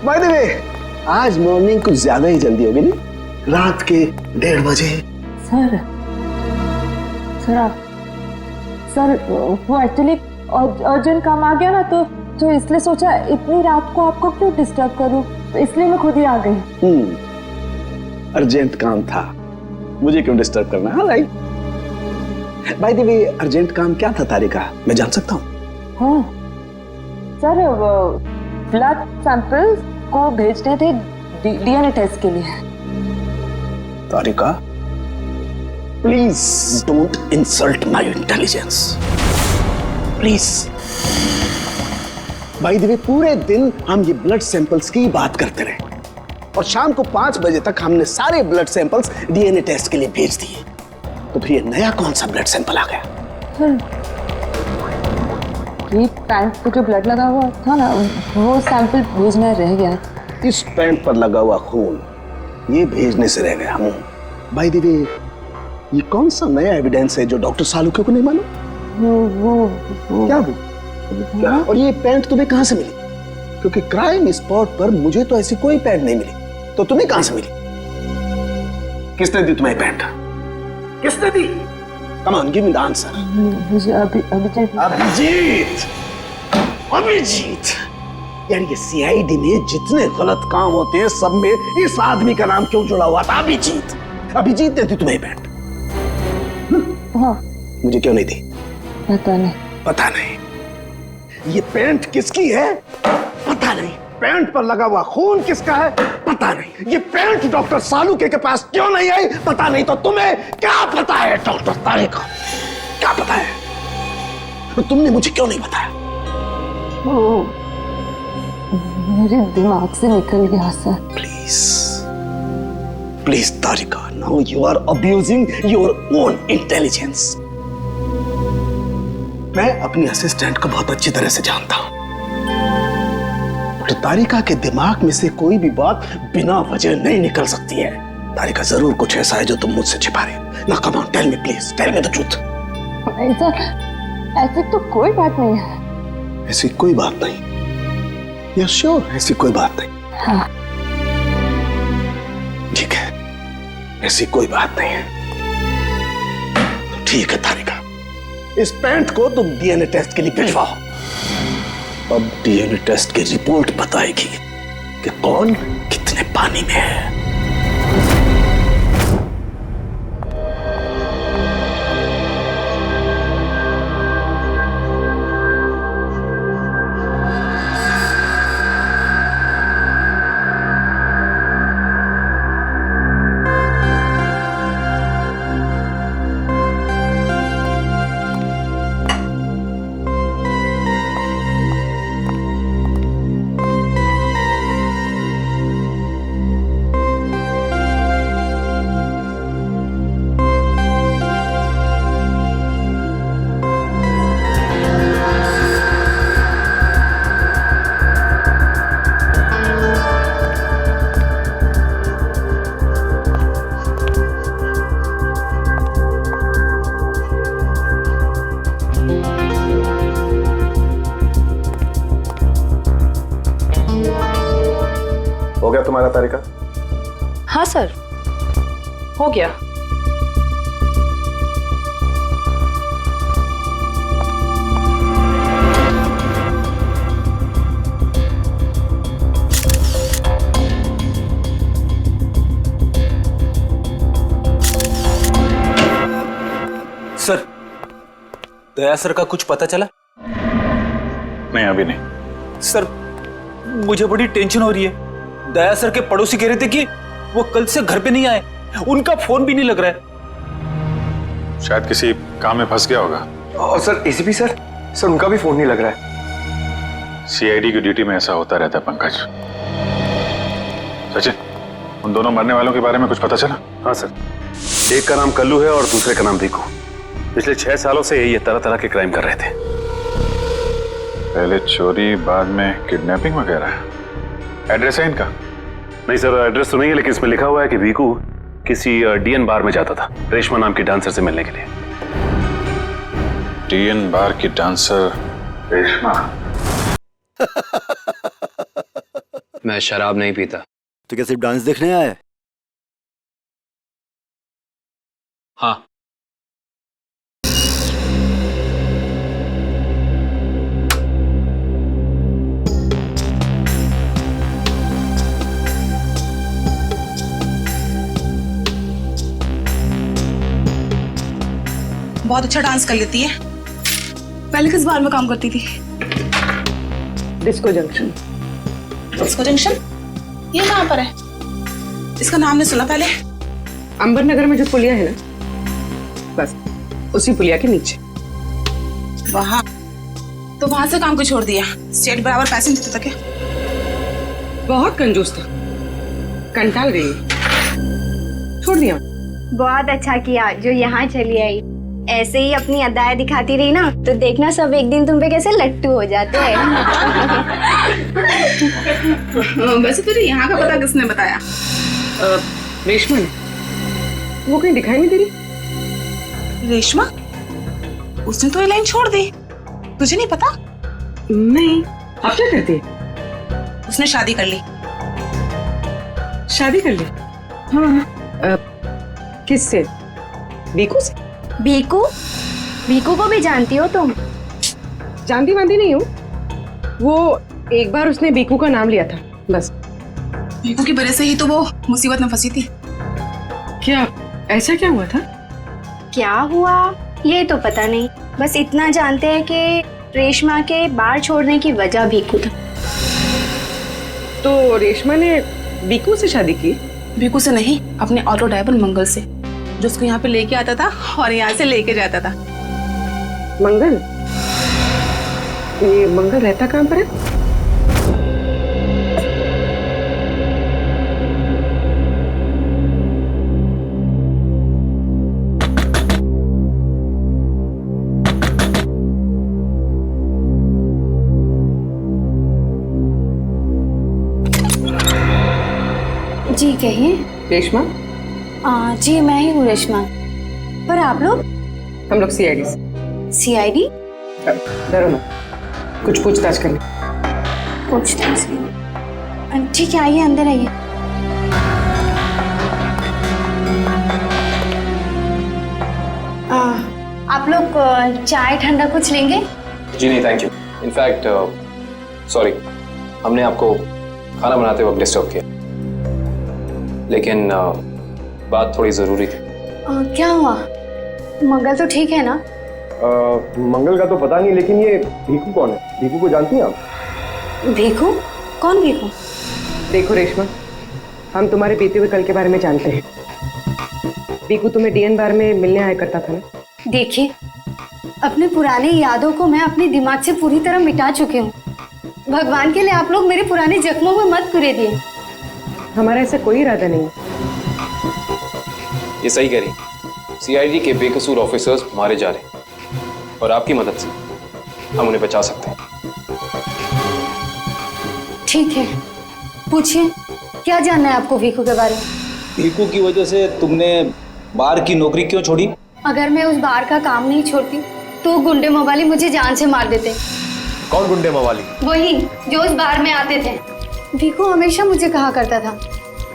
Bye the वे, आज morning कुछ ज्यादा ही जल्दी हो गई नहीं? रात के 1:30 बजे। सर वो एक्चुअली अर्जेंट काम आ गया ना, तो इसलिए सोचा इतनी रात को आपको क्यों डिस्टर्ब करूं, तो इसलिए मैं खुद ही आ गई। अर्जेंट काम था, मुझे क्यों डिस्टर्ब करना? हाँ right. Bye the way, urgent काम क्या था तारिका, मैं जान सकता हूँ? हाँ सर, ब्लड सैंपल्स को भेजने थे डीएनए टेस्ट के लिए। Tarika, please don't insult my intelligence, please. By the way, पूरे दिन हम ये ब्लड सैंपल्स की बात करते रहे और शाम को 5 बजे तक हमने सारे ब्लड सैंपल्स डीएनए टेस्ट के लिए भेज दिए। तो फिर ये नया कौन सा ब्लड सैंपल आ गया? ये पैंट पे जो ब्लड लगा हुआ था ना, वो सैंपल भेजना रह गया। इस पैंट पर लगा हुआ खून ये भेजने से रह गया। बाय द वे, ये कौन सा नया एविडेंस है जो डॉक्टर सालुके को नहीं मालूम? वो क्या? और ये पैंट तुम्हें कहां से मिली? क्योंकि क्राइम स्पॉट पर मुझे तो ऐसी कोई पैंट नहीं मिली, तो तुम्हें कहां से मिली? किसने दी तुम्हें पैंट? किसने दी? Come on, give me the answer. Abhijeet. यार ये सीआईडी में जितने गलत काम होते हैं सब में इस आदमी का नाम क्यों जुड़ा हुआ था? अभिजीत ने दी तुम्हें पैंट? हाँ। मुझे क्यों नहीं दी? पता नहीं। ये पैंट किसकी है? पता नहीं। पैंट पर लगा हुआ खून किसका है? पता नहीं। ये पैंट डॉक्टर सालुके के पास क्यों नहीं आई? पता नहीं। तो तुम्हें क्या पता है डॉक्टर तारिका? क्या पता है? तो तुमने मुझे क्यों नहीं बताया? मेरे दिमाग से निकल गया sir. Please Tarika, now you are abusing your own intelligence. मैं अपनी असिस्टेंट को बहुत अच्छी तरह से जानता हूं। तो तारिका के दिमाग में से कोई भी बात बिना वजह नहीं निकल सकती है। तारिका, जरूर कुछ ऐसा है जो तुम मुझसे छिपा रहे हो। ना come on, tell me please, tell me the truth. ऐसी तो कोई बात नहीं है। ऐसी कोई बात नहीं? यू श्योर ऐसी कोई बात नहीं? हाँ। ठीक है, ऐसी कोई बात नहीं है। ठीक है तारिका, इस पैंट को तुम डीएनए टेस्ट के लिए भिजवाओ। अब डीएनए टेस्ट की रिपोर्ट बताएगी कि कौन कितने पानी में है। हो गया तुम्हारा तारिका? हाँ सर, हो गया। सर, दया सर का कुछ पता चला? नहीं, अभी नहीं। सर, मुझे बड़ी टेंशन हो रही है। दया सर के पड़ोसी कह रहे थे कि वो कल से घर पे नहीं आए, उनका फोन भी नहीं लग रहा है। शायद किसी काम में फंस गया होगा। और सर एसीपी सर उनका भी फोन नहीं लग रहा है। सीआईडी की ड्यूटी में ऐसा होता रहता है पंकज। सचिन, उन दोनों मरने वालों के बारे में कुछ पता चला? हाँ सर, एक का नाम कल्लू है और दूसरे का नाम भीकू। पिछले 6 सालों से ये तरह तरह के क्राइम कर रहे थे। पहले चोरी, बाद में किडनैपिंग वगैरह। एड्रेस है इनका? नहीं सर, एड्रेस तो नहीं है, लेकिन इसमें लिखा हुआ है कि भीकू किसी डीएन बार में जाता था रेशमा नाम की डांसर से मिलने के लिए। डीएन बार की डांसर रेशमा? मैं शराब नहीं पीता। तो क्या सिर्फ डांस देखने आया है? हाँ। बहुत अच्छा डांस कर लेती है। पहले किस बार में काम करती थी? Disco junction. Disco junction? ये कहाँ पर है? इसका नाम नहीं सुना पहले। अंबर नगर में जो पुलिया है ना, बस उसी पुलिया के नीचे। वहाँ तो वहां से काम को छोड़ दिया। स्टेट बराबर पैसे नहीं देता क्या? बहुत कंजूस था, कंटाल गई, छोड़ दिया। बहुत अच्छा किया जो यहाँ चली आई। ऐसे ही अपनी अदाएं दिखाती रही ना तो देखना सब एक दिन तुम पे कैसे लट्टू हो जाते हैं। वैसे तुझे यहाँ का पता किसने बताया? रेशमा ने। वो कहीं दिखाई नहीं दे रही। रेशमा? उसने तो ये लाइन छोड़ दी, तुझे नहीं पता? नहीं। अब क्या करती है? उसने शादी कर ली। शादी कर ली? हाँ। किससे? बीकू से? भीकू? भीकू को भी जानती हो तुम? जानती वांती नहीं हूँ। वो एक बार उसने बीकू का नाम लिया था बस। भीकू की वजह से ही तो वो मुसीबत में फंसी थी। क्या ऐसा क्या हुआ था? क्या हुआ ये तो पता नहीं, बस इतना जानते हैं कि रेशमा के बार छोड़ने की वजह भीकू था। तो रेशमा ने बीकू से शादी की? भीकू से नहीं, अपने ऑटो ड्राइवर मंगल से, जो उसको यहाँ पे लेके आता था और यहाँ से लेके जाता था। मंगल? ये मंगल रहता कहाँ पर है? जी कहिए। रेशमा? जी मैं ही हूँ रेशमा। पर आप लोग? हम लोग सीआईडी से। सीआईडी? डरो ना, कुछ पूछताछ कर ले। पूछताछ? ठीक है, आइए अंदर आइए। आप लोग चाय ठंडा कुछ लेंगे? जी नहीं थैंक यू। इनफैक्ट सॉरी, हमने आपको खाना बनाते वक्त डिस्टर्ब किया, लेकिन बात थोड़ी जरूरी थी। क्या हुआ? मंगल तो ठीक है ना? मंगल का तो पता नहीं, लेकिन ये भीकू कौन है? भीकू को जानती हैं आप? भीकू? कौन भीकू? देखो रेशमा, हम तुम्हारे बीते हुए कल के बारे में जानते हैं। भीकू तुम्हें डीएन बार में मिलने आया करता था ना? देखिए, अपनी पुरानी यादों को मैं अपने दिमाग से पूरी तरह मिटा चुकी हूँ। भगवान के लिए आप लोग मेरे पुराने जख्मों में मत कुरे दिए। हमारा ऐसा कोई इरादा नहीं। ये सही कह रही। सीआईडी के बेकसूर ऑफिसर्स मारे जा रहे हैं और आपकी मदद से हम उन्हें बचा सकते हैं। ठीक है, पूछिए, क्या जानना है आपको भीकू के बारे में? भीकू की वजह से तुमने बार की नौकरी क्यों छोड़ी? अगर मैं उस बार का काम नहीं छोड़ती तो गुंडे मवाली मुझे जान से मार देते। कौन गुंडे मवाली? वही जो उस बार में आते थे। भीकू हमेशा मुझे कहा करता था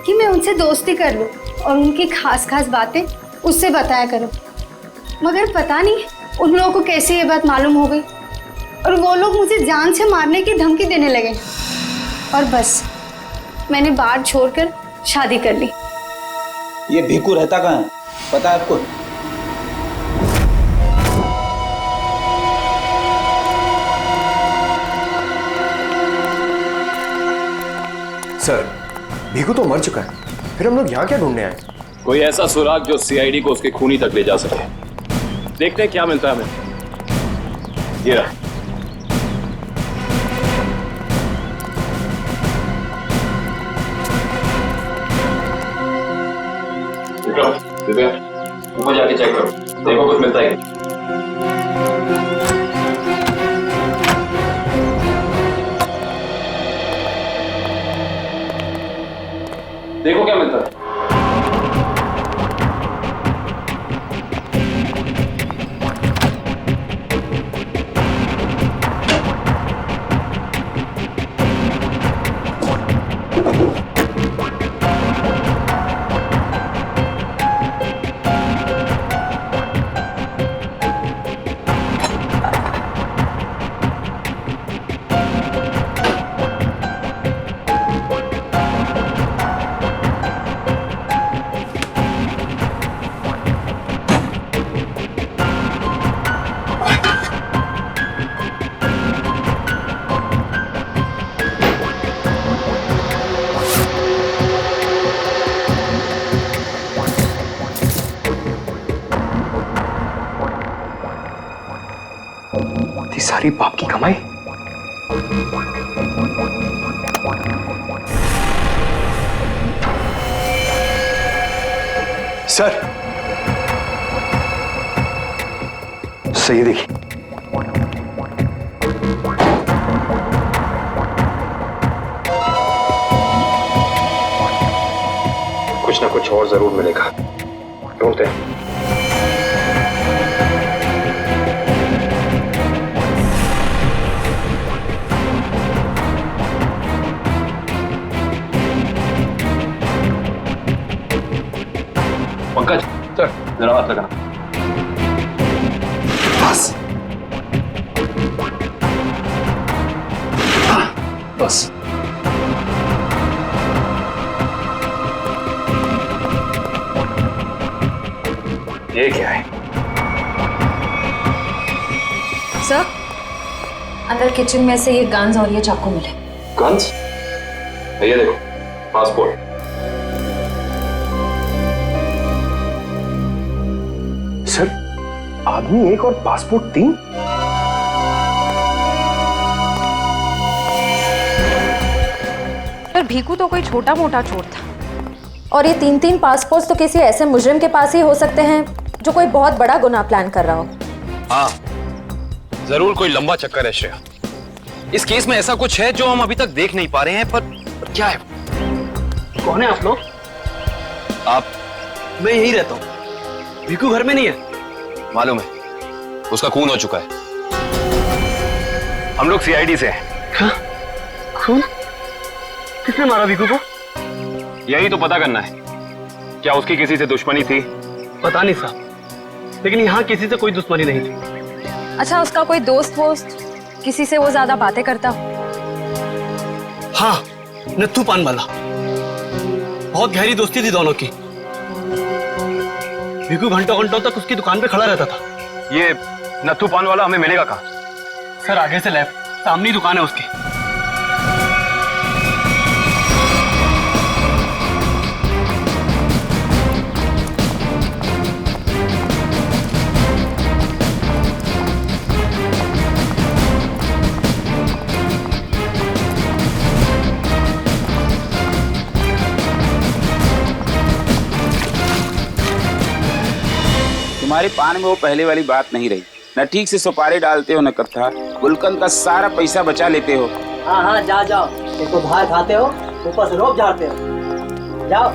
कि मैं उनसे दोस्ती कर लूं और उनकी खास खास बातें उससे बताया करूं, मगर पता नहीं उन लोगों को कैसे ये बात मालूम हो गई और वो लोग मुझे जान से मारने की धमकी देने लगे और बस मैंने बार छोड़कर शादी कर ली। ये भीकू रहता कहाँ है, पता है आपको? सर, भीकू तो मर चुका है, फिर हम लोग यहाँ क्या ढूंढने आए? कोई ऐसा सुराग जो सीआईडी को उसके खूनी तक ले जा सके। देखते हैं क्या मिलता है हमें। ये रहा। ऊपर जाके चेक करो, देखो कुछ मिलता है। देखो क्या मिलता है। ये सारी बाप की कमाई। सर सही देखिए, कुछ ना कुछ और जरूर मिलेगा। ढूंढते हैं। पंकज सर, जरा हाथ लगाना। बस बस ये क्या है? सर, अंदर किचन में से ये गन्स और ये चाकू मिले। गन्स? ये देखो, पासपोर्ट। सर आदमी एक और पासपोर्ट 3? पर भीकू तो कोई छोटा मोटा चोर था, और ये 3-3 पासपोर्ट तो किसी ऐसे मुजरिम के पास ही हो सकते हैं जो कोई बहुत बड़ा गुनाह प्लान कर रहा हो। हाँ, जरूर कोई लंबा चक्कर है श्रेया। इस केस में ऐसा कुछ है जो हम अभी तक देख नहीं पा रहे हैं, पर क्या है? कौन है आप लोग? आप? मैं यहीं रहता हूँ। भीकू घर में नहीं है। मालूम है, उसका खून हो चुका है। हम लोग सीआईडी से हैं। हाँ? खून? किसने मारा भीकू को? यही तो पता करना है, क्या उसकी किसी से दुश्मनी थी? पता नहीं साहब, लेकिन यहाँ किसी से कोई दुश्मनी नहीं थी। अच्छा, उसका कोई दोस्त वोस्त, किसी से वो ज्यादा बातें करता? हाँ, नत्थू पान वाला। बहुत गहरी दोस्ती थी दोनों की। भीकू घंटों घंटों तक उसकी दुकान पे खड़ा रहता था। ये नत्थू पान वाला हमें मिलेगा कहाँ? सर आगे से लेफ्ट, सामने ही दुकान है उसकी। तुम्हारी पान में वो पहले वाली बात नहीं रही। न ठीक से सुपारी डालते हो न कत्था। गुलकंद का सारा पैसा बचा लेते हो। हाँ हाँ, जाओ। एक तो धार खाते हो, ऊपर से रोब झाड़ते हो। जाओ।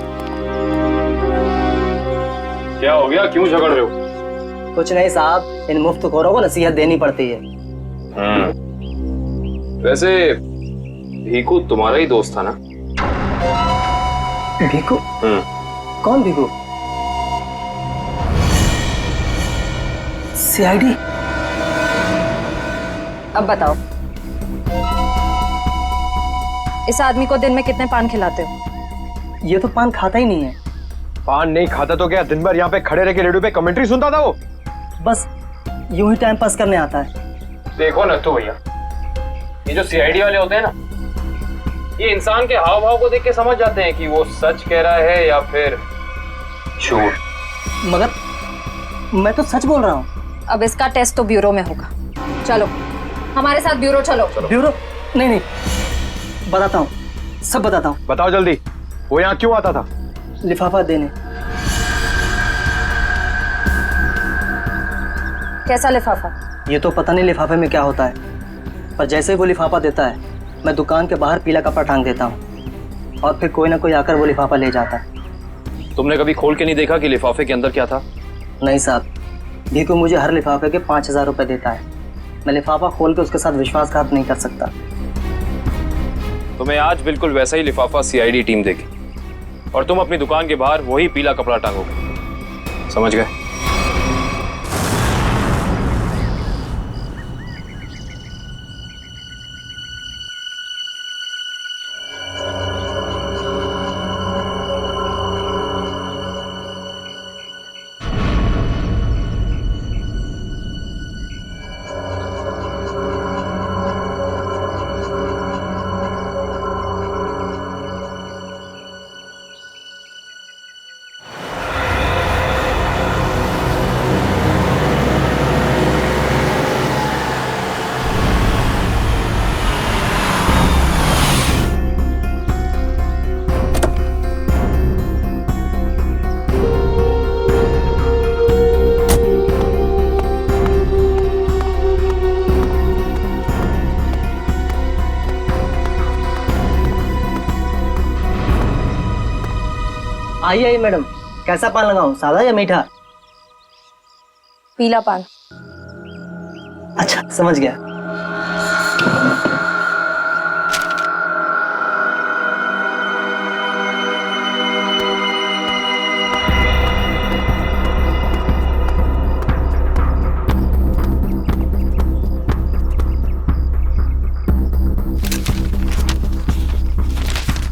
क्या हो गया, क्यों झगड़ रहे हो? कुछ नहीं साहब, इन मुफ्तखोरों को नसीहत देनी पड़ती है। वैसे भीकू तुम्हारा ही दोस्त था ना? भीकू? कौन भीकू? सीआईडी? अब बताओ, इस आदमी को दिन में कितने पान खिलाते हो? ये तो पान खाता ही नहीं है। पान नहीं खाता तो क्या दिन भर यहाँ पे खड़े रह के रेडियो पे कमेंट्री सुनता था वो? बस यूं ही टाइम पास करने आता है। देखो नत्थू भैया, ये जो सीआईडी वाले होते हैं ना, ये इंसान के हाव भाव को देख के समझ जाते हैं कि वो सच कह रहा है या फिर झूठ। मगर मैं तो सच बोल रहा हूँ। अब इसका टेस्ट तो ब्यूरो में होगा। चलो हमारे साथ ब्यूरो चलो। ब्यूरो? नहीं, बताता हूँ, सब बताता हूँ। बताओ जल्दी, वो यहाँ क्यों आता था? लिफाफा देने। कैसा लिफाफा? ये तो पता नहीं लिफाफे में क्या होता है, पर जैसे ही वो लिफाफा देता है, मैं दुकान के बाहर पीला कपड़ा टांग देता हूँ और फिर कोई ना कोई आकर वो लिफाफा ले जाता है। तुमने कभी खोल के नहीं देखा कि लिफाफे के अंदर क्या था? नहीं साहब, भीकू मुझे हर लिफाफे के 5,000 रुपए देता है। मैं लिफाफा खोल के उसके साथ विश्वासघात नहीं कर सकता। तुम्हें आज बिल्कुल वैसा ही लिफाफा सीआईडी टीम देगी और तुम अपनी दुकान के बाहर वही पीला कपड़ा टांगोगे। समझ गए? आइए मैडम, कैसा पान लगाऊं, सादा या मीठा? पीला पान। अच्छा समझ गया।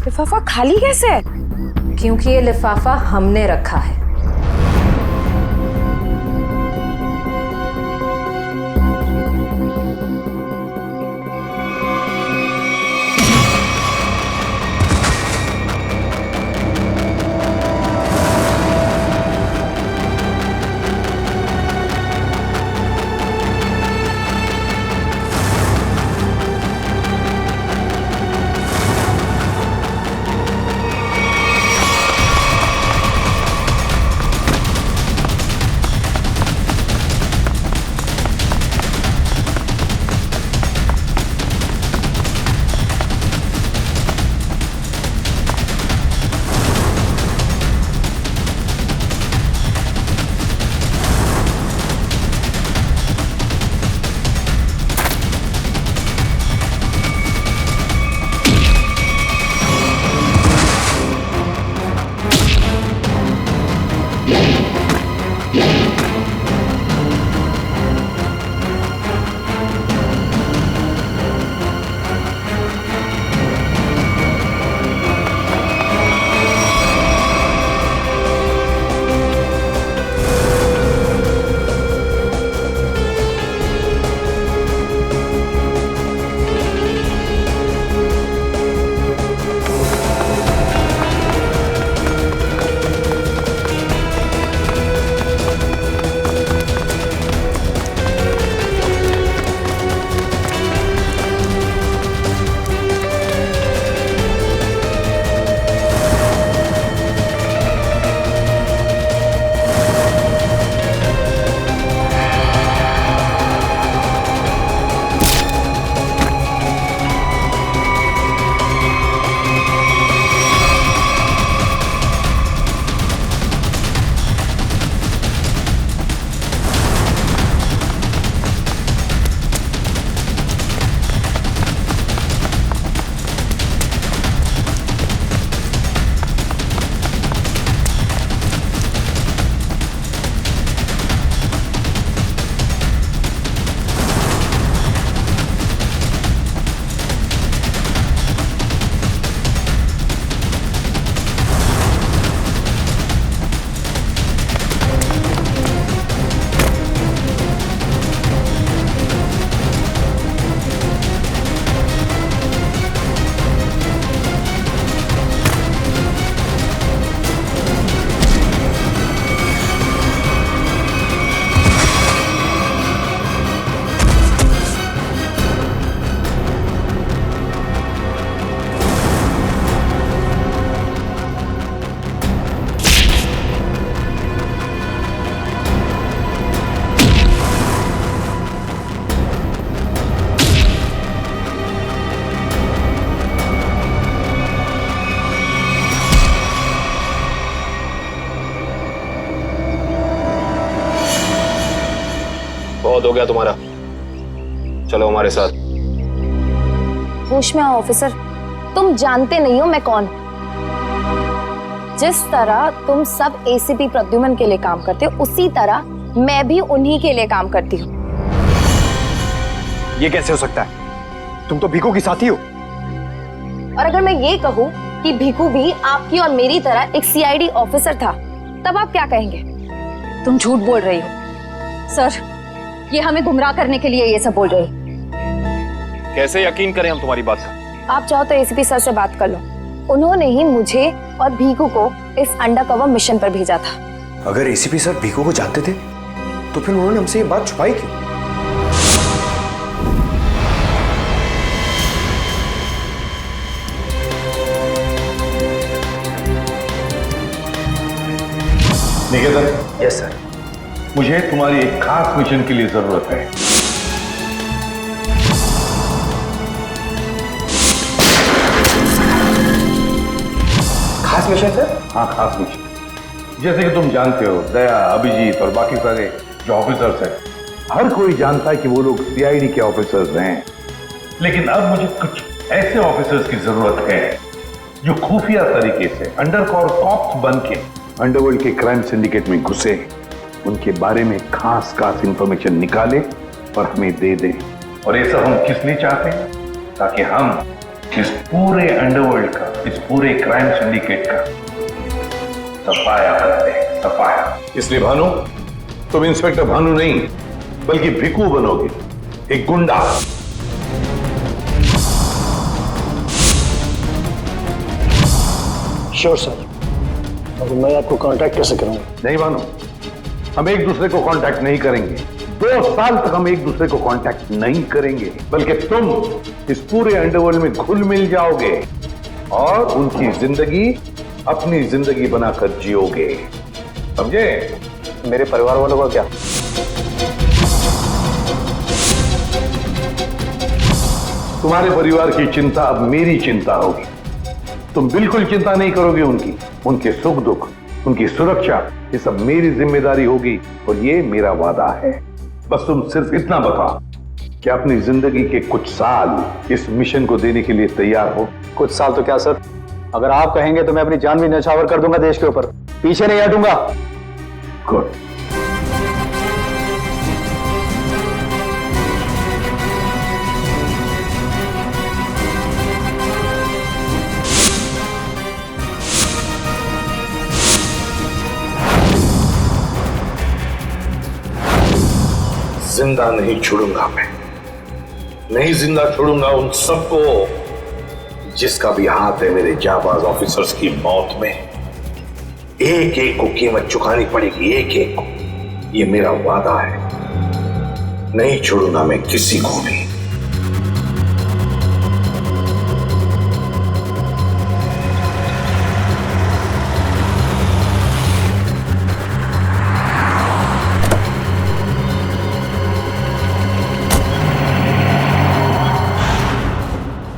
लिफाफा खाली कैसे है? क्योंकि ये लिफाफा हमने रखा है। बहुत हो गया तुम्हारा, चलो हमारे साथ। होश में आओ ऑफिसर, तुम जानते नहीं हो मैं कौन। जिस तरह तुम सब एसीपी प्रद्युमन के लिए काम करते हो, उसी तरह मैं भी उन्हीं के लिए काम करती हूँ। ये कैसे हो सकता है? तुम तो भीखू की साथी हो। और अगर मैं ये कहूँ कि भीखू भी आपकी और मेरी तरह एक सीआईडी ऑफिसर था, तब आप क्या कहेंगे? तुम झूठ बोल रही हो सर, ये हमें गुमराह करने के लिए ये सब बोल रही है। कैसे यकीन करें हम तुम्हारी बात का? आप चाहो तो एसीपी सर से बात कर लो, उन्होंने ही मुझे और भीखू को इस अंडरकवर मिशन पर भेजा था। अगर एसीपी सर भीखू को जानते थे तो फिर उन्होंने हमसे ये बात छुपाई क्यों? निकेतन। Yes sir. मुझे तुम्हारी एक खास मिशन के लिए जरूरत है। खास मिशन सर? हाँ, खास मिशन। जैसे कि तुम जानते हो, दया, अभिजीत और बाकी सारे जो ऑफिसर्स हैं, हर कोई जानता है कि वो लोग सीआईडी के ऑफिसर्स हैं। लेकिन अब मुझे कुछ ऐसे ऑफिसर्स की जरूरत है जो खुफिया तरीके से अंडरकवर कॉप्स बन के अंडरवर्ल्ड के क्राइम सिंडिकेट में घुसे, उनके बारे में खास इंफॉर्मेशन निकाले और हमें दे दे। और ये सब हम किस लिए चाहते हैं? ताकि हम इस पूरे अंडरवर्ल्ड का, इस पूरे क्राइम सिंडिकेट का सफाया करते हैं, सफाया। इसलिए भानु, तुम इंस्पेक्टर भानु नहीं बल्कि भिकू बनोगे, एक गुंडा। Sure sir. अब मैं आपको कांटेक्ट कैसे करूंगा? नहीं भानु, हम एक दूसरे को कांटेक्ट नहीं करेंगे। 2 साल तक हम एक दूसरे को कांटेक्ट नहीं करेंगे, बल्कि तुम इस पूरे अंडरवर्ल्ड में घुल मिल जाओगे और उनकी जिंदगी अपनी जिंदगी बनाकर जियोगे, समझे? मेरे परिवार वालों का क्या? तुम्हारे परिवार की चिंता अब मेरी चिंता होगी। तुम बिल्कुल चिंता नहीं करोगे उनकी, उनके सुख दुख, उनकी सुरक्षा, ये सब मेरी जिम्मेदारी होगी और ये मेरा वादा है। बस तुम सिर्फ इतना बताओ कि अपनी जिंदगी के कुछ साल इस मिशन को देने के लिए तैयार हो। कुछ साल तो क्या सर, अगर आप कहेंगे तो मैं अपनी जान भी न्यौछावर कर दूंगा देश के ऊपर, पीछे नहीं हटूंगा। गुड। जिंदा नहीं छोड़ूंगा मैं, नहीं जिंदा छोड़ूंगा उन सबको जिसका भी हाथ है मेरे जाबाज ऑफिसर्स की मौत में। एक एक को कीमत चुकानी पड़ेगी, एक एक को। ये मेरा वादा है, नहीं छोड़ूंगा मैं किसी को भी।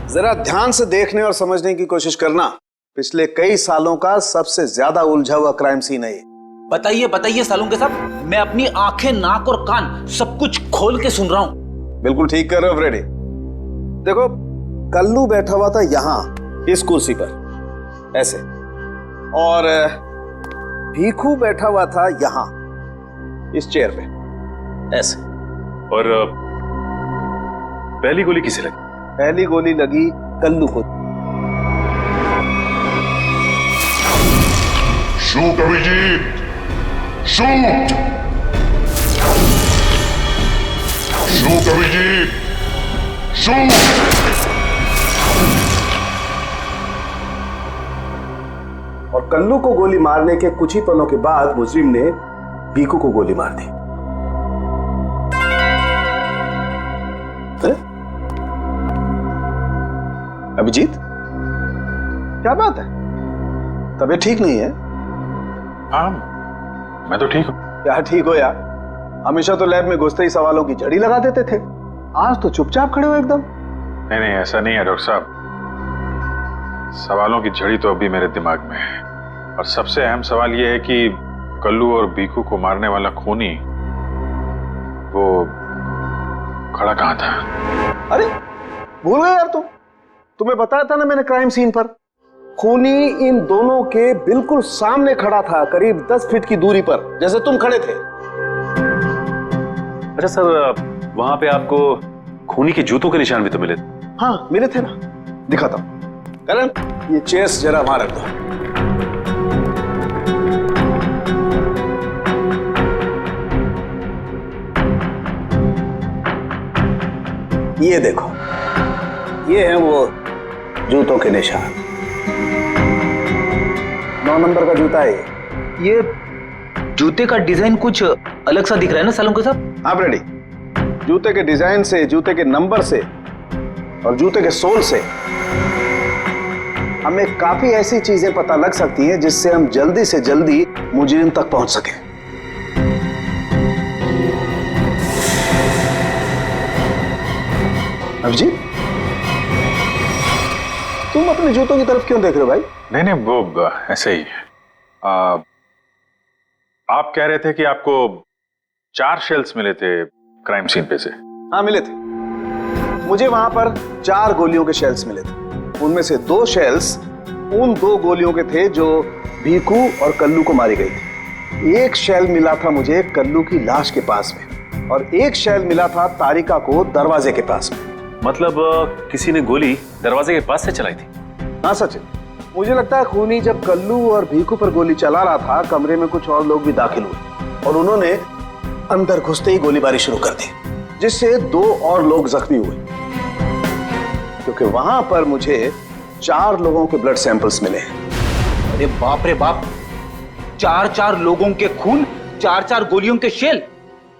जरा ध्यान से देखने और समझने की कोशिश करना। पिछले कई सालों का सबसे ज्यादा उलझा हुआ क्राइम सीन है ये। बताइए बताइए सालों के साहब, मैं अपनी आंखें, नाक और कान सब कुछ खोल के सुन रहा हूं। बिल्कुल ठीक कर रहे हो फ्रेडी। देखो, कल्लू बैठा हुआ था यहां इस कुर्सी पर ऐसे, और भीखू बैठा हुआ था यहां इस चेयर पे ऐसे। और पहली गोली किसे लगी? पहली गोली लगी कल्लू को। Shoot Abhijeet, shoot! Shoot Abhijeet, shoot! और कल्लू को गोली मारने के कुछ ही पलों के बाद मुजरिम ने भीखू को गोली मार दी। अभिजीत, क्या बात है? तबीयत ठीक नहीं है? हाँ, मैं तो ठीक हूँ। क्या ठीक हो यार? हमेशा तो लैब में घुसते ही सवालों की झड़ी लगा देते थे, आज तो चुपचाप खड़े हो एकदम। नहीं नहीं, ऐसा नहीं है डॉक्टर साहब। सवालों की झड़ी तो अभी मेरे दिमाग में है, और सबसे अहम सवाल यह है कि कल्लू और भीखू को मारने वाला खूनी वो खड़ा कहाँ था? अरे भूल गए यार तुम। तुम्हें बताया था ना मैंने क्राइम सीन पर, खूनी इन दोनों के बिल्कुल सामने खड़ा था, करीब 10 फीट की दूरी पर, जैसे तुम खड़े थे। अच्छा सर, वहां पे आपको खूनी के जूतों के निशान भी तो मिले थे? हाँ मिले थे ना, दिखाता हूं। करण, ये चेस जरा वहां रख दो। ये देखो, ये है वो जूतों के निशान। 9 नंबर का जूता है ये जूते का डिजाइन कुछ अलग सा दिख रहा है ना सालों के साहब? हाँ रेडी। जूते के डिजाइन से, जूते के नंबर से और जूते के सोल से हमें काफी ऐसी चीजें पता लग सकती हैं जिससे हम जल्दी से जल्दी मुजरिम तक पहुंच सकें। अभिजीत, तुम अपने जूतों की तरफ क्यों देख रहे हो भाई? नहीं नहीं, वो ऐसे ही। आप कह रहे थे कि आपको 4 शेल्स मिले थे क्राइम सीन पे से। हाँ मिले थे, मुझे वहां पर 4 गोलियों के शेल्स मिले थे। उनमें से 2 शेल्स उन 2 गोलियों के थे जो भीखू और कल्लू को मारी गई थी। एक शेल मिला था मुझे कल्लू की लाश के पास में और एक शेल मिला था तारिका को दरवाजे के पास में। मतलब किसी ने गोली दरवाजे के पास से चलाई थी? हाँ सचिन, मुझे लगता है खूनी जब कल्लू और भीखू पर गोली चला रहा था, कमरे में कुछ और लोग भी दाखिल हुए और उन्होंने अंदर घुसते ही गोलीबारी शुरू कर दी, जिससे 2 और लोग जख्मी हुए। क्योंकि वहां पर मुझे 4 लोगों के ब्लड सैंपल्स मिले हैं। अरे बाप रे बाप, 4 लोगों के खून, 4 गोलियों के शेल।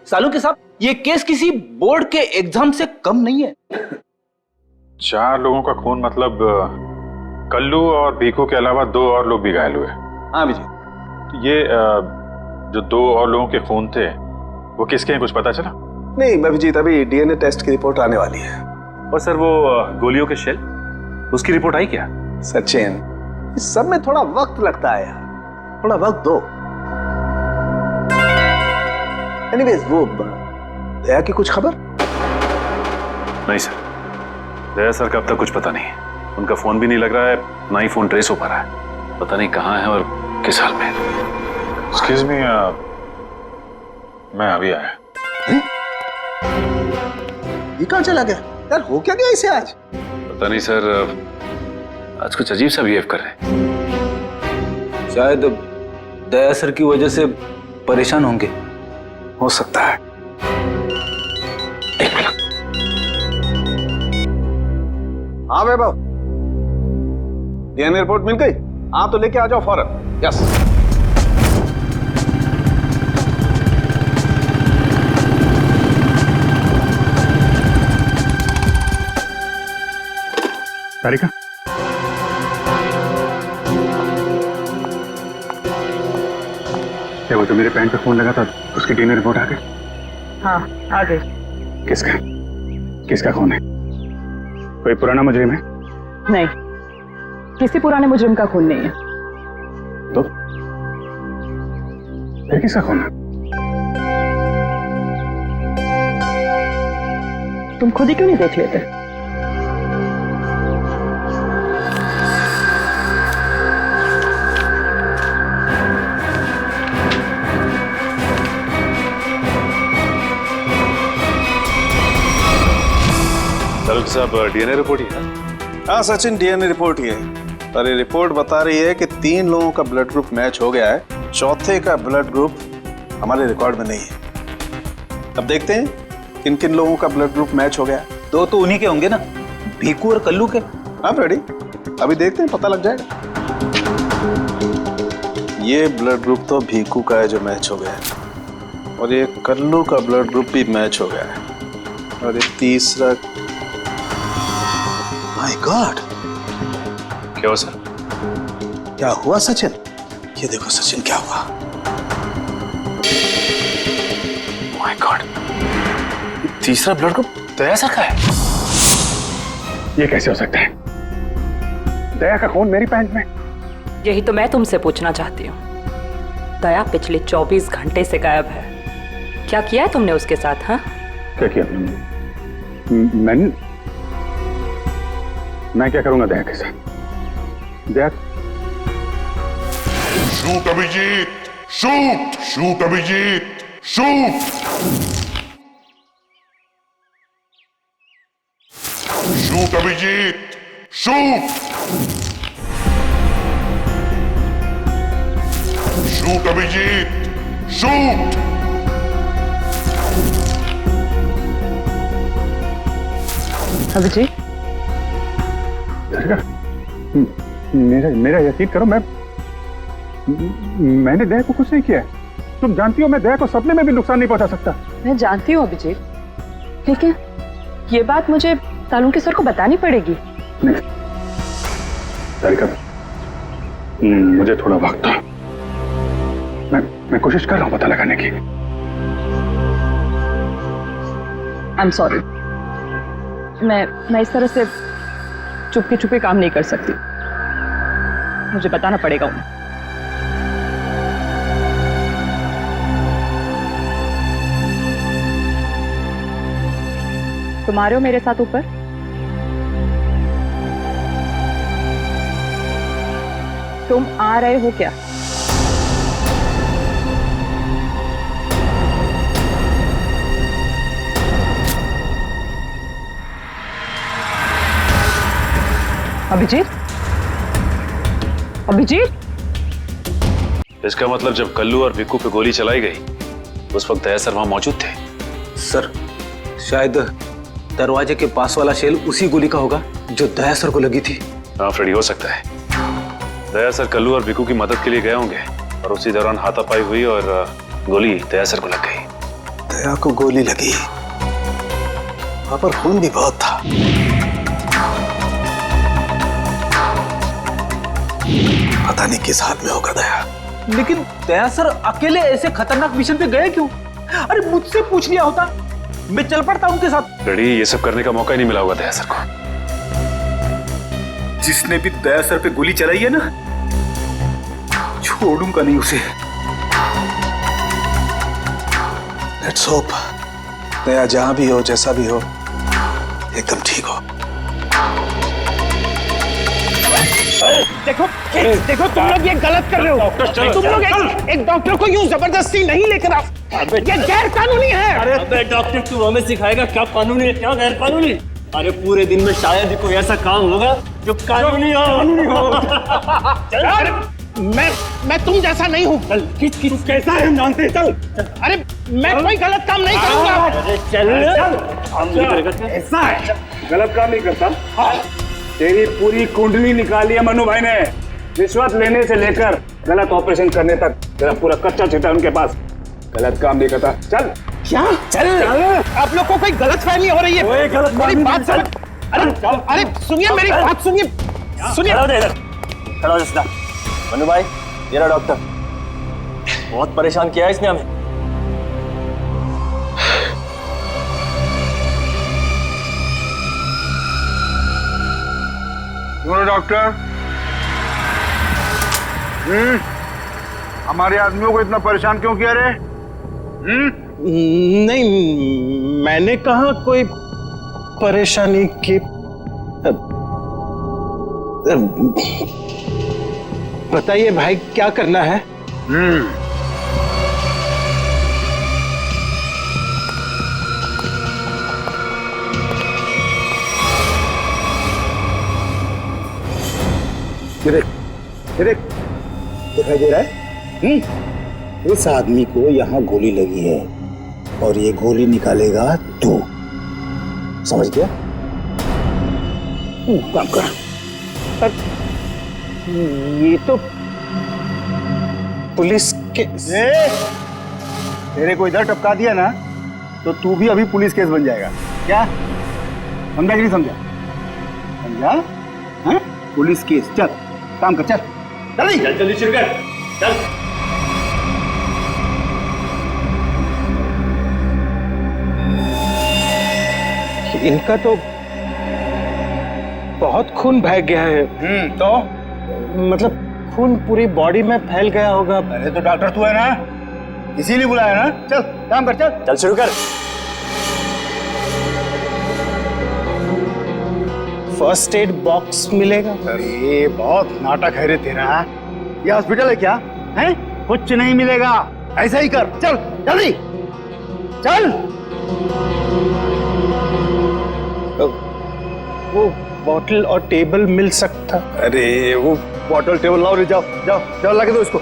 सालू के साहब, ये केस किसी बोर्ड के एग्जाम से कम नहीं है। 4 लोगों का खून मतलब कल्लू और भीखू के अलावा 2 और लोग भी घायल हुए। हाँ विजय, तो ये जो 2 और लोगों के खून थे वो किसके हैं, कुछ पता चला? नहीं अभिजीत, अभी डीएनए टेस्ट की रिपोर्ट आने वाली है। और सर वो गोलियों के शेल, उसकी रिपोर्ट आई क्या? सचिन, इस सब में थोड़ा वक्त लगता है यार, थोड़ा वक्त दो। एनीवेज, वो दया की कुछ खबर? नहीं सर, दया सर का अब तक कुछ पता नहीं है। उनका फोन भी नहीं लग रहा है, ना ही फोन ट्रेस हो पा रहा है। पता नहीं कहाँ है और किस हाल में है। एक्सक्यूज मी, मैं अभी आया। ये कहाँ चला गया यार? हो क्या गया इसे आज? पता नहीं सर, आज कुछ अजीब सा बिहेव कर रहे हैं। शायद दया सर की वजह से परेशान होंगे। हो सकता है। हाँ वैभव, डीएनए रिपोर्ट मिल गई? आप तो लेके आ जाओ फौरन। यस। तारिका, क्या वो जो मेरे पैंट पे फोन लगा था उसकी डीएनए रिपोर्ट आ गई? हाँ आ गई। किसका किसका खून है? कोई पुराना मुजरिम है? नहीं, किसी पुराने मुजरिम का खून नहीं है। तो फिर किसका खून है? तुम खुद ही क्यों नहीं देख लेते? साहब, डीएनए रिपोर्ट ही है? हाँ सचिन, डीएनए रिपोर्ट ही है। पर ये रिपोर्ट बता रही है कि 3 लोगों का ब्लड ग्रुप मैच हो गया है, चौथे का ब्लड ग्रुप हमारे रिकॉर्ड में नहीं है। अब देखते हैं किन किन लोगों का ब्लड ग्रुप मैच हो गया। 2 तो उन्हीं के होंगे ना, भीखू और कल्लू के। हाँ रेडी, अभी देखते हैं, पता लग जाएगा। ये ब्लड ग्रुप तो भीखू का है जो मैच हो गया है, और ये कल्लू का ब्लड ग्रुप भी मैच हो गया है, और ये तीसरा। माय गॉड, क्या हुआ सर? क्या हुआ सचिन? ये देखो सचिन, क्या हुआ? माय गॉड, तीसरा ब्लड ग्रुप दया सर का है। ये कैसे हो सकता है? दया का खून मेरी पैंट में? यही तो मैं तुमसे पूछना चाहती हूँ। दया पिछले 24 घंटे से गायब है। क्या किया है तुमने उसके साथ? हाँ, क्या किया? मैं क्या करूंगा दया के साथ? Daya, shoot Abhijeet, shoot shoot Abhijeet, shoot shoot Abhijeet, shoot shoot Abhijeet, shoot. Abhijeet, मेरा यकीन करो, मैंने दया को कुछ नहीं किया है। तुम जानती हो मैं दया को सपने में भी नुकसान नहीं पहुंचा सकता। मैं जानती हूँ अभिजीत, लेकिन ये बात मुझे तालुंके सर को बतानी पड़ेगी। नहीं तारिका, मुझे थोड़ा वक्त दो। मैं कोशिश कर रहा हूं पता लगाने की। आई एम सॉरी, मैं इस तरह से चुपके चुपके काम नहीं कर सकती। मुझे बताना पड़ेगा उन्हें। तुम आ रहे हो मेरे साथ ऊपर? तुम आ रहे हो क्या? अभिजीत, अभिजीत, इसका मतलब जब कल्लू और भिक्कू पे गोली चलाई गई उस वक्त दया सर वहां मौजूद थे। सर शायद दरवाजे के पास वाला शेल उसी गोली का होगा जो दया सर को लगी थी। हाँ फ्रेडी, हो सकता है दया सर कल्लू और भिक्कू की मदद के लिए गए होंगे और उसी दौरान हाथापाई हुई और गोली दया सर को लग गई। दया को गोली लगी, वहां पर खून भी बहुत था। पता नहीं किस हाल में होगा दया। लेकिन दया सर अकेले ऐसे खतरनाक मिशन पे गए क्यों? अरे मुझसे पूछ लिया होता, मैं चल पड़ता उनके साथ। फ्रेडी, ये सब करने का मौका ही नहीं मिला होगा दया सर को। जिसने भी दया सर पे गोली चलाई है ना, छोड़ूंगा नहीं उसे। लेट्स होप दया जहां भी हो, जैसा भी हो, एकदम ठीक हो। देखो देखो, तुम लोग ये गलत कर रहे हो। तुम लोग एक डॉक्टर को यूं जबरदस्ती नहीं लेकर आओ, ये गैर कानूनी है। अबे डॉक्टर, तू हमें सिखाएगा क्या कानूनी है क्या गैर कानूनी? अरे पूरे दिन में शायद ही कोई ऐसा काम होगा जो कानूनी हो। मैं तुम जैसा नहीं हूँ। तू कैसा है हम जानते हैं, चल। अरे मैं कोई गलत काम नहीं करूंगा। अरे चल, ऐसा है गलत काम नहीं करता। तेरी पूरी कुंडली निकाली है मनु भाई ने, रिश्वत लेने से लेकर गलत ऑपरेशन करने तक तेरा पूरा कच्चा चिट्ठा उनके पास। गलत काम नहीं करता, चल। क्या? चल। आप लोग को कोई गलत फहमी हो रही है। मेरी बात समझ। अरे सुनिए, मेरी बात सुनिए। खड़ा हो जा। मनु भाई, ये रहा डॉक्टर। बहुत परेशान किया है इसने हमें। डॉक्टर, हमारे आदमियों को इतना परेशान क्यों किया रे? नहीं, मैंने कहा कोई परेशानी की। बताइए भाई, क्या करना है? दिखाई दे रहा है? इस आदमी को यहाँ गोली लगी है और ये गोली निकालेगा तू, समझ गया? काम कर। ये तो पुलिस के तेरे को इधर टपका दिया ना तो तू भी अभी पुलिस केस बन जाएगा। क्या समझा कि नहीं समझा? समझा? हाँ? Police case. चल काम कर, चल जल्दी जल्दी शुरू कर, चल। इनका तो बहुत खून बह गया है। तो मतलब खून पूरी बॉडी में फैल गया होगा। अरे तो डॉक्टर तू है ना, इसीलिए बुलाया ना। चल काम कर, चल चल शुरू कर। फर्स्ट एड बॉक्स मिलेगा? अरे बहुत नाटक है रे तेरा। ये हॉस्पिटल है क्या? है कुछ नहीं मिलेगा, ऐसा ही कर। चल जल्दी चल। वो बॉटल और टेबल मिल सकता? अरे वो बॉटल टेबल लाओ रे, जाओ जाओ जाओ, लगा दो इसको।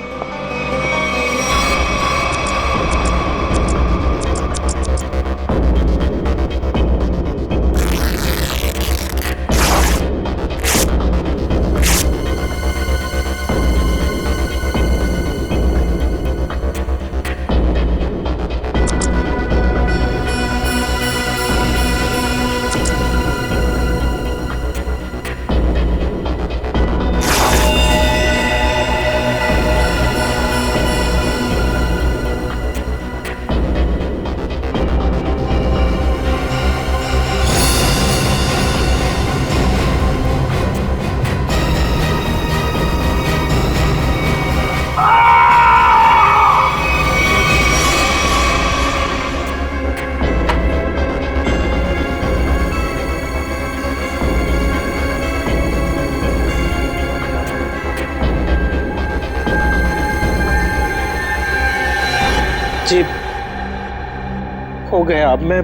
हो गया, अब मैं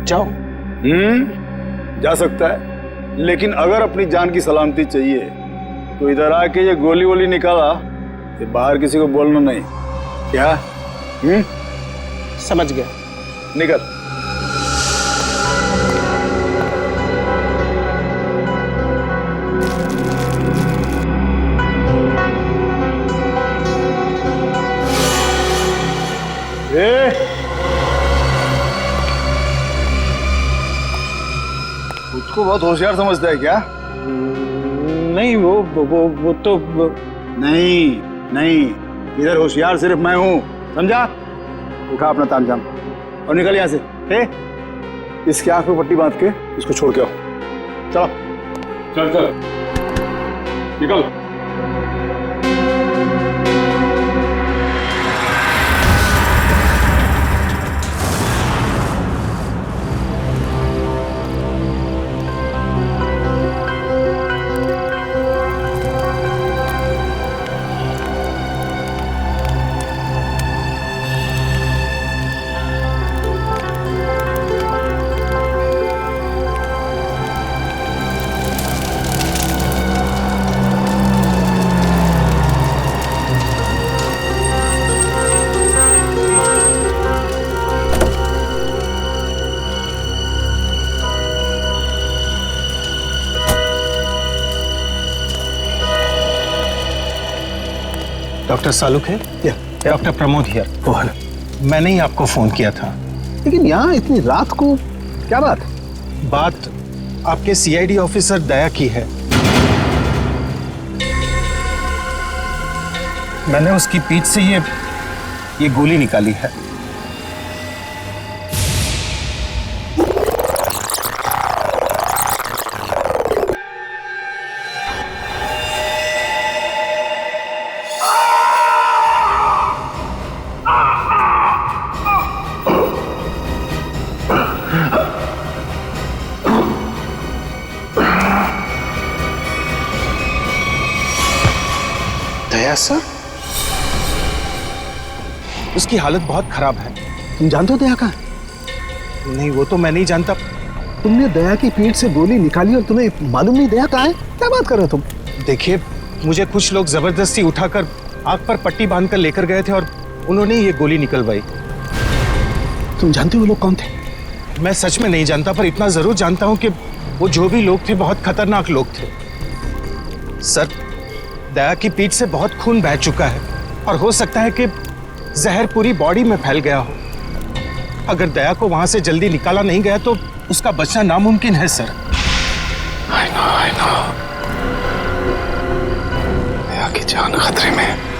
जाऊं? जा सकता है, लेकिन अगर अपनी जान की सलामती चाहिए तो इधर आके ये गोली वोली निकाला, ये बाहर किसी को बोलना नहीं। क्या? समझ गया। निकल। उसको बहुत होशियार समझता है क्या? नहीं, वो तो नहीं, इधर होशियार सिर्फ मैं हूं, समझा? उठा अपना तामझाम और निकल यहां से। इसके आंख पे पट्टी बांध के इसको छोड़ के आओ। चलो चल निकल। डॉक्टर सालुक है? Doctor Pramod here. मैंने ही आपको फोन किया था। लेकिन यहाँ इतनी रात को क्या बात? बात आपके सीआईडी ऑफिसर दया की है। मैंने उसकी पीठ से ये गोली निकाली है। दया सर? उसकी हालत बहुत खराब है। तुम जानते हो दया का? नहीं, वो तो मैं नहीं जानता। तुमने दया की पीठ से गोली निकाली और तुम्हें मालूम नहीं दया कहाँ है? क्या बात कर रहे हो तुम? देखिए, मुझे कुछ लोग जबरदस्ती उठाकर आंख पर पट्टी बांधकर लेकर गए थे और उन्होंने ये गोली निकलवाई। तुम जानते हो वो लोग कौन थे? मैं सच में नहीं जानता, पर इतना जरूर जानता हूं कि वो जो भी लोग थे बहुत खतरनाक लोग थे। सर, दया की पीठ से बहुत खून बह चुका है और हो सकता है कि जहर पूरी बॉडी में फैल गया हो। अगर दया को वहां से जल्दी निकाला नहीं गया तो उसका बचना नामुमकिन है सर। I know। दया की जान खतरे में है।